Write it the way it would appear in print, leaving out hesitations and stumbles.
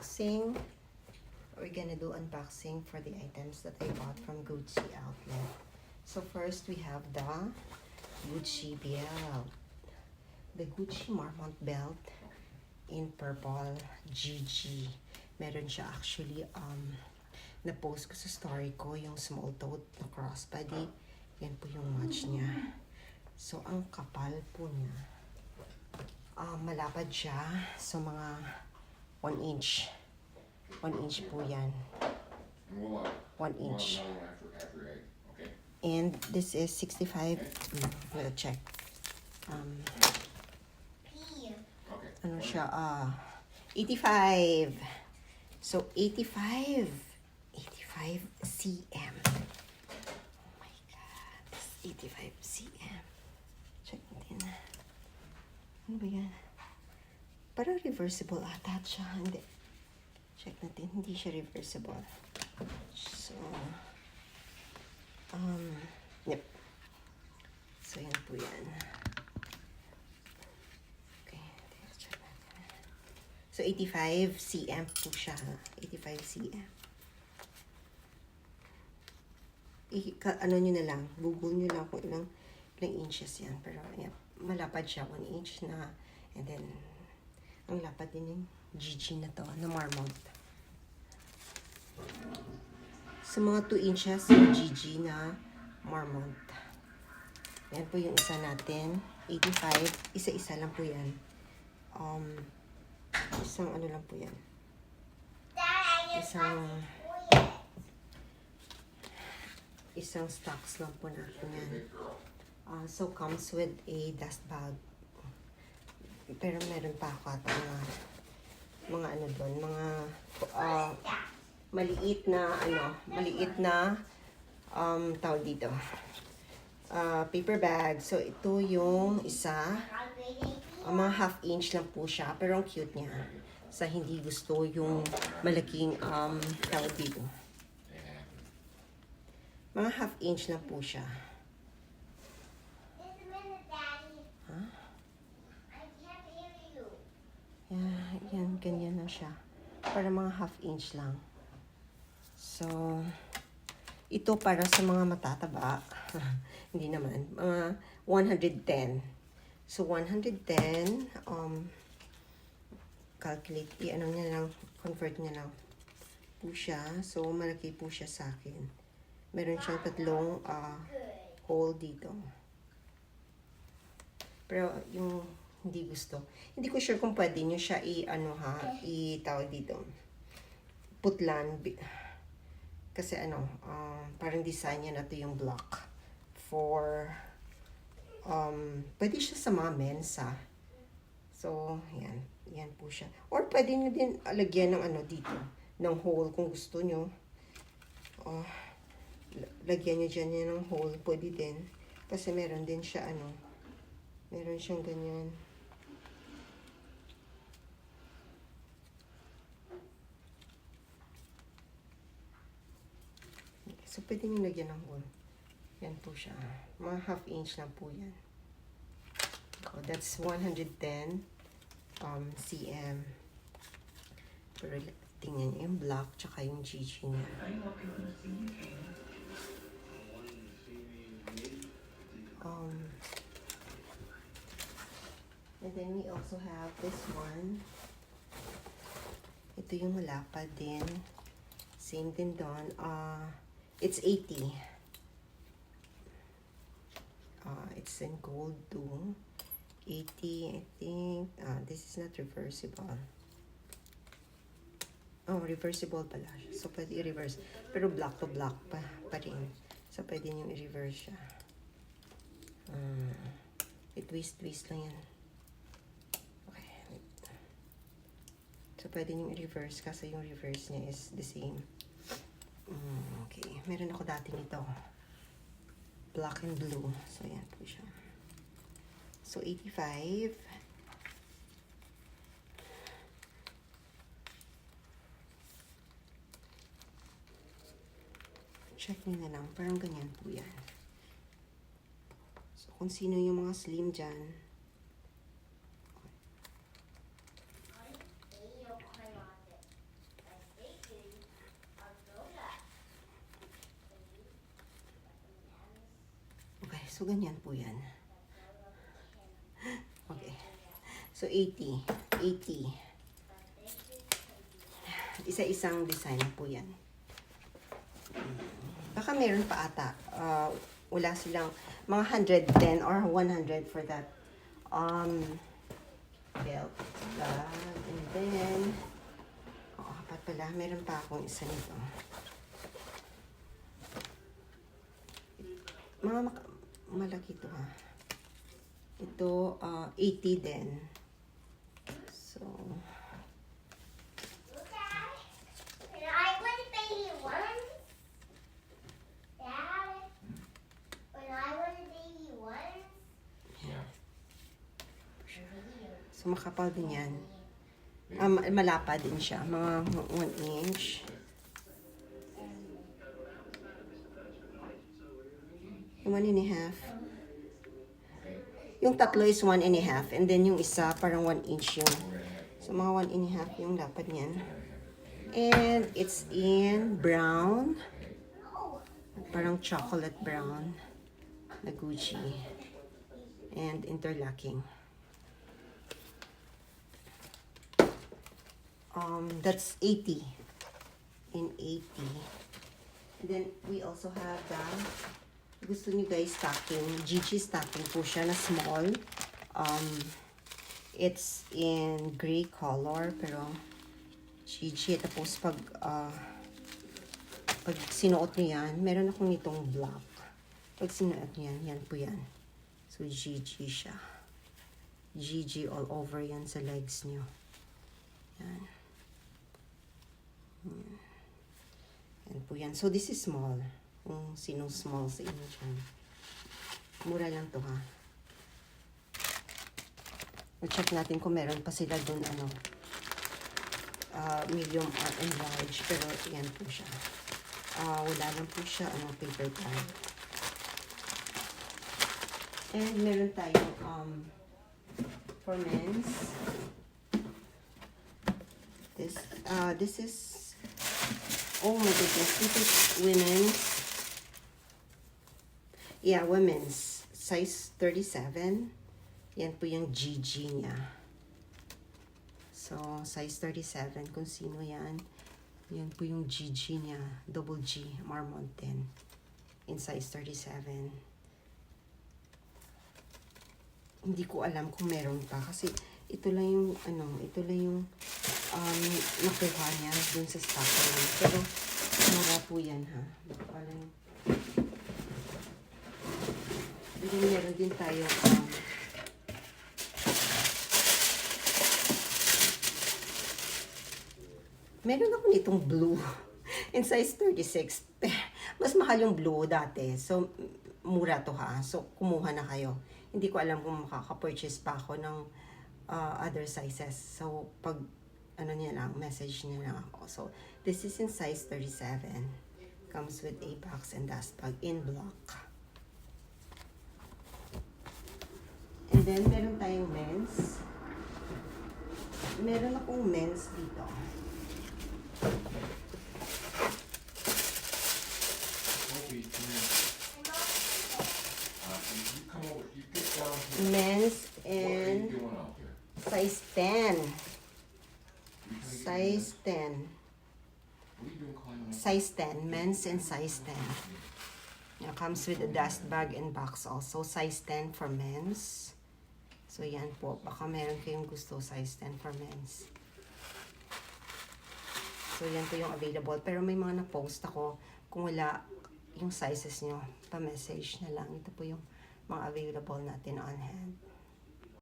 unboxing. We're gonna do unboxing for the items that I bought from Gucci outlet. So first we have the Gucci belt. The Gucci Marmont belt in purple GG. Meron siya actually, na-post ko sa story ko yung small tote na crossbody. Yan po yung match niya. So ang kapal po niya. Malapad siya. So mga 1 inch. 1 inch po yan. 1 inch. And this is 65. We'll check. Ano siya? 85. So 85 cm. Oh my God. This 85 cm. Check natin. Ano ba yan? Parang reversible ata siya. Hindi. Check natin. Hindi siya reversible. So, yep. So, yan po yan. Okay. Check natin. So, 85 cm po siya. 85 cm. Ano nyo na lang. Google nyo lang kung ilang inches yan. Pero, yan. Malapad siya. 1 inch na. And then, ang lapad din yung GG na to, na Marmont. Sa mga 2 inches, yung GG na Marmont. Yan po yung isa natin. 85. Isa-isa lang po yan. Isang ano lang po yan. Isang stocks lang po natin yan. So, comes with a dust bag. Pero meron pa ako at mga ano doon, mga maliit na tawag dito. Paper bag. So ito yung isa. Mga half inch lang po siya, pero ang cute niya. Sa hindi gusto yung malaking tawag dito. Mga half inch lang po siya. Yan, ganyan na siya. Para mga half inch lang. So, ito para sa mga matataba. Hindi naman. Mga 110. So, 110, calculate, ano niya lang, convert niya lang po siya. So, malaki po siya sa akin. Meron siyang tatlong hole dito. Pero, yung hindi gusto. Hindi ko sure kung pwede nyo siya i-tawag dito. Putlan. Kasi parang design niya na to yung block. For, pwede siya sa mga mensa. So, yan. Yan po siya. Or pwede nyo din lagyan ng dito. Ng hole kung gusto nyo. Lagyan nyo dyan yan ng hole. Pwede din. Kasi meron din siya meron siyang ganyan. So, pwede nyo lagyan ng hole. Yan po siya. Mga half inch lang po yan. So, that's 110 cm. Pero tingnan nyo yung black tsaka yung GG niya. And then we also have this one. Ito yung malapad din. Same din doon. It's 80. It's in gold too. 80, I think. This is not reversible. Oh, reversible pala siya. So, pwede i-reverse. Pero black to black pa rin. So, pwede nyo i-reverse siya. I-twist lang yan. Okay. So, pwede nyo i-reverse kasi yung reverse niya is the same. Okay. Meron ako dati nito. Black and blue. So, yan po siya. So, 85. Check nyo na lang. Parang ganyan po yan. So, kung sino yung mga slim dyan. So, ganyan po yan. Okay. So, 80. 80. Isa-isang design po yan. Baka meron pa ata. Wala silang mga 110 or 100 for that. Belt bag. And then, apat pala. Meron pa akong isa nito. Mga malaki to ha. Ito, 80 din. So, so makapal din yan. Malapad din siya. Mga 1 inch. Yung 1.5. Yung tatlo is 1.5. And then yung isa, parang 1 inch yun. So, mga 1.5 yung lapad niyan. And it's in brown. Parang chocolate brown. Na Gucci. And interlocking. That's 80. In 80. And then, we also have the gusto niyo guys stocking, GG stocking po siya na small. It's in gray color pero GG. Tapos pag sinuot niyo yan, meron akong itong black. Pag sinuot niyo yan, yan po yan. So GG siya. GG all over yan sa legs niyo. Yan. Yan po yan. So this is small. Kung sinong small sa inyo dyan. Mura lang to ha. I-check natin kung meron pa sila dun medium and large. Pero yan po siya. Wala lang po siya paper tag. And meron tayong for men's. This is oh my goodness, this is women's. Yeah, women's. Size 37. Yan po yung GG niya. So, size 37. Kung sino yan. Yan po yung GG niya. Double G. Marmont 10. In size 37. Hindi ko alam kung meron pa. Kasi, ito lang yung, ito lang yung nakuha niya dun sa stock niya. Pero, mura po yan ha. Meron din tayo meron ako nitong blue in size 36. Mas mahal yung blue dati. So, mura to ha. So, kumuha na kayo. Hindi ko alam kung makaka-purchase pa ako ng other sizes. So, pag niya lang, message niya lang ako. So, this is in size 37. Comes with a box and dust bag in black. And then, meron tayong men's. Meron akong men's dito. Men's and size 10. Size 10. Size 10. Men's and size 10. It comes with a dust bag and box also. Size 10 for men's. So, yan po. Baka meron kayong gusto. Size 10 for men's. So, yan po yung available. Pero may mga na-post ako. Kung wala yung sizes nyo, pa-message na lang. Ito po yung mga available natin on hand.